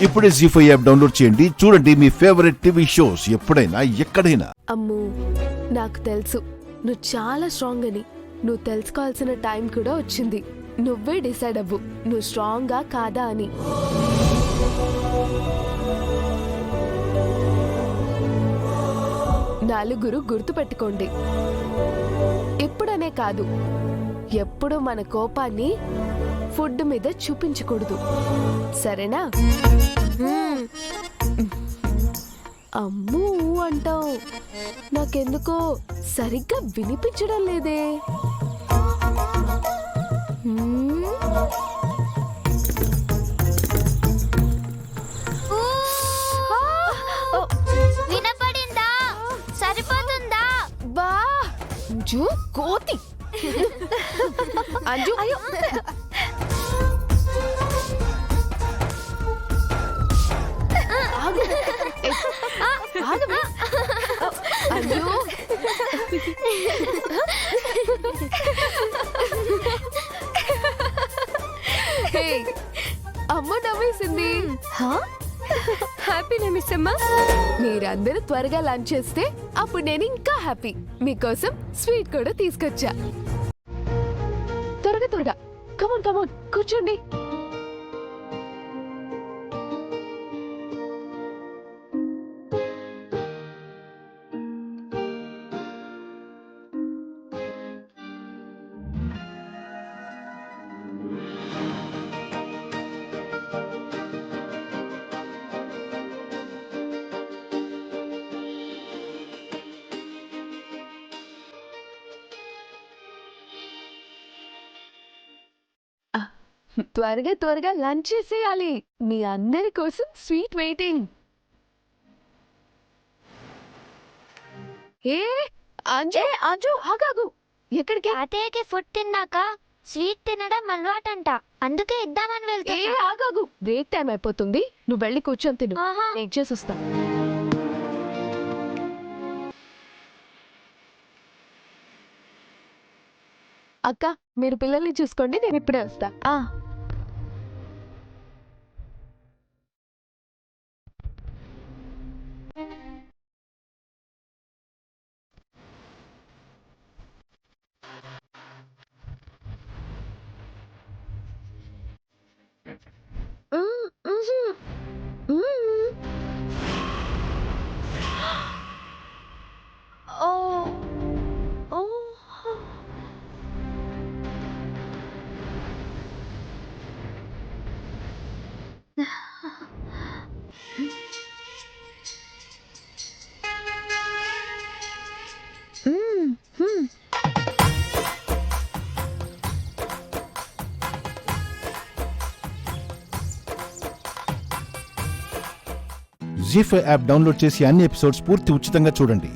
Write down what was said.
ఇప్పుడే జీ5 app download చేయండి. చూడండి మీ ఫేవరెట్ టీవీ షోస్ ఎప్పుడైనా ఎక్కడైనా. అమ్ము, నాకు తెలుసు నువ్వు చాలా స్ట్రాంగ్ అని. నువ్వు తెలుసుకోవాల్సిన టైం కూడా వచ్చింది. నువ్వే డిసైడ్ అవ్వు, నువ్వు స్ట్రాంగా కాదా అని. నలుగురు గుర్తుపెట్టుకోండి, ఎప్పుడనే కాదు, ఎప్పుడు మన కోపాన్ని ఫుడ్ మీద చూపించకూడదు, సరేనా? అమ్మూ అంటావు, నాకెందుకో సరిగ్గా వినిపించడం లేదే. వినపడిందా? సరిపోతుందా? బా అంజు కోతి. అంజు ఆగు. ఆగు. అంజు హే, అమ్మ నవ్వేసింది. హ్యాపీనా మిస్ అమ్మ? మీరందరూ త్వరగా లంచ్ చేస్తే అప్పుడు నేను ఇంకా హ్యాపీ. మీకోసం స్వీట్ కూడా తీసుకొచ్చా. త్వరగా త్వరగా కమోన్ కమోన్ కూర్చోండి. త్వరగా త్వరగా లంచ్ చేసేయాలి. మీ అందరి కోసం స్వీట్ వెయిటింగ్. ఏ అంజు అంజు ఆగాగు. ఎక్కడికి? తాతయ్యకి ఫుడ్ తిన్నాక స్వీట్ తినడం అలవాటంట, అందుకే ఇద్దామని ఏ వెళ్తున్నా. ఆగాగు, బ్రేక్ టైం అయిపోతుంది. నువ్వు వెళ్ళి కూర్చొని తిను, ఆహా. నేను చేసి వస్తా. అక్క, మీరు పిల్లల్ని చూసుకోండి, నేను ఇప్పుడే వస్తా. జీ5 యాప్ డౌన్లోడ్ చేసి అన్ని ఎపిసోడ్స్ పూర్తి ఉచితంగా చూడండి.